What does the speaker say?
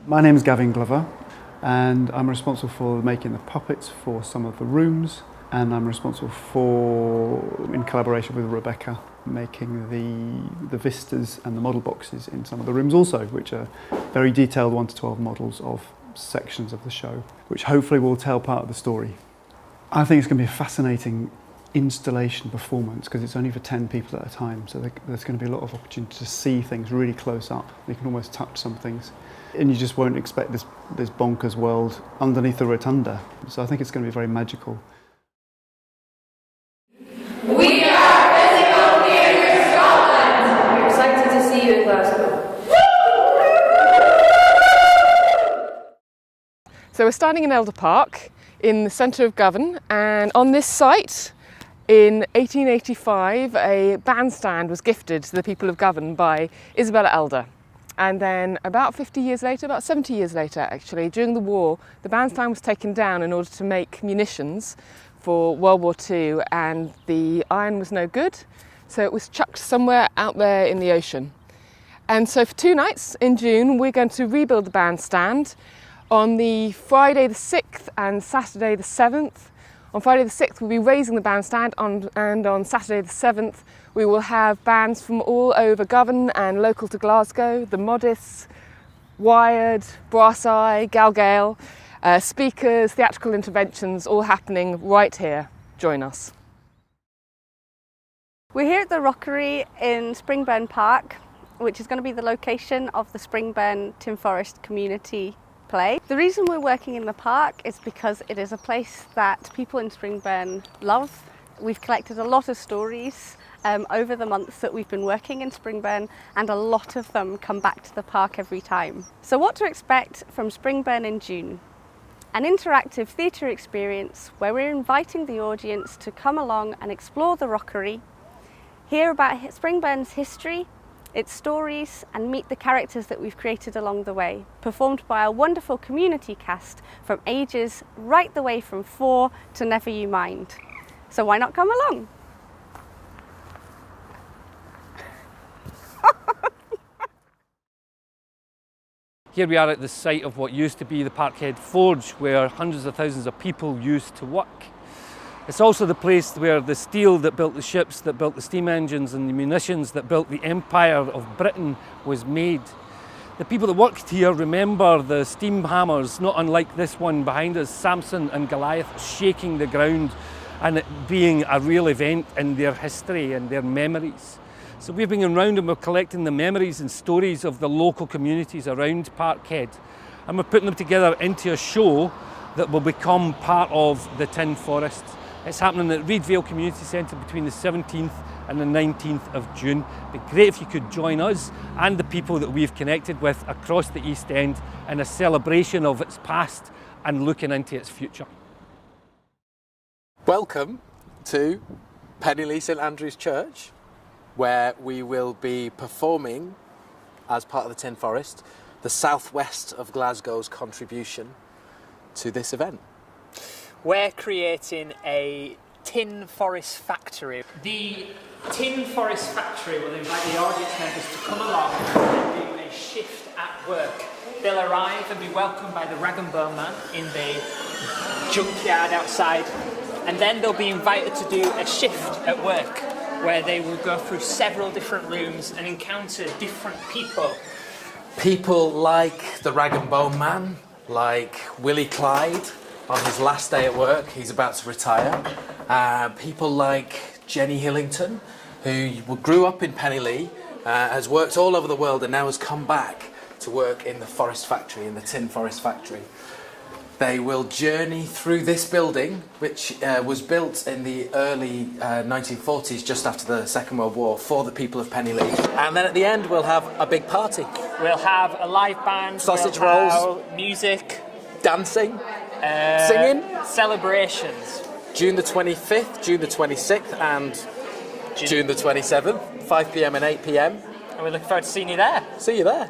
My name is Gavin Glover, and I'm responsible for making the puppets for some of the rooms, and I'm responsible for, in collaboration with Rebecca, making the vistas and the model boxes in some of the rooms also, which are very detailed 1 to 12 models of sections of the show, which hopefully will tell part of the story. I think it's going to be a fascinating installation performance because it's only for 10 people at a time, so there's going to be a lot of opportunity to see things really close up. You can almost touch some things, and you just won't expect this bonkers world underneath the rotunda. So I think it's going to be very magical. We are Physical Theatre Scotland! We're excited to see you in Glasgow. So we're standing in Elder Park in the centre of Govan, and on this site in 1885 a bandstand was gifted to the people of Govan by Isabella Elder. And then about 50 years later, about 70 years later actually, during the war, the bandstand was taken down in order to make munitions for World War II, and the iron was no good, so it was chucked somewhere out there in the ocean. And so for 2 nights in June we're going to rebuild the bandstand on the Friday the 6th and Saturday the 7th. On Friday the 6th we'll be raising the bandstand, and on Saturday the 7th we will have bands from all over Govan and local to Glasgow, the Modists, Wired, Brass Eye, Galgale, speakers, theatrical interventions, all happening right here. Join us. We're here at the Rockery in Springburn Park, which is going to be the location of the Springburn Tin Forest community play. The reason we're working in the park is because it is a place that people in Springburn love. We've collected a lot of stories over the months that we've been working in Springburn, and a lot of them come back to the park every time. So what to expect from Springburn in June? An interactive theatre experience where we're inviting the audience to come along and explore the Rockery, hear about Springburn's history, its stories, and meet the characters that we've created along the way, performed by a wonderful community cast from ages right the way from 4 to Never You Mind. So why not come along? Here we are at the site of what used to be the Parkhead Forge, where hundreds of thousands of people used to work. It's also the place where the steel that built the ships, that built the steam engines, and the munitions that built the Empire of Britain was made. The people that worked here remember the steam hammers, not unlike this one behind us, Samson and Goliath shaking the ground, and it being a real event in their history and their memories. So we've been around and we're collecting the memories and stories of the local communities around Parkhead, and we're putting them together into a show that will become part of the Tin Forest. It's happening at Reedvale Community Centre between the 17th and the 19th of June. It'd be great if you could join us and the people that we've connected with across the East End in a celebration of its past and looking into its future. Welcome to Penilea St Andrew's Church, where we will be performing, as part of the Tin Forest, the southwest of Glasgow's contribution to this event. We're creating a Tin Forest factory. The Tin Forest factory will invite the audience members to come along and do a shift at work. They'll arrive and be welcomed by the rag and bone man in the junkyard outside, and then they'll be invited to do a shift at work, where they will go through several different rooms and encounter different people. People like the rag and bone man, like Willie Clyde on his last day at work, he's about to retire. People like Jenny Hillington, who grew up in Penilea, has worked all over the world and now has come back to work in the forest factory, in the Tin Forest factory. They will journey through this building, which was built in the early 1940s, just after the Second World War, for the people of Penilea. And then at the end, we'll have a big party. We'll have a live band, sausage rolls, music, dancing, singing, celebrations. June the 25th, June the 26th, and June the 27th, 5 p.m. and 8 p.m. And we look forward to seeing you there. See you there.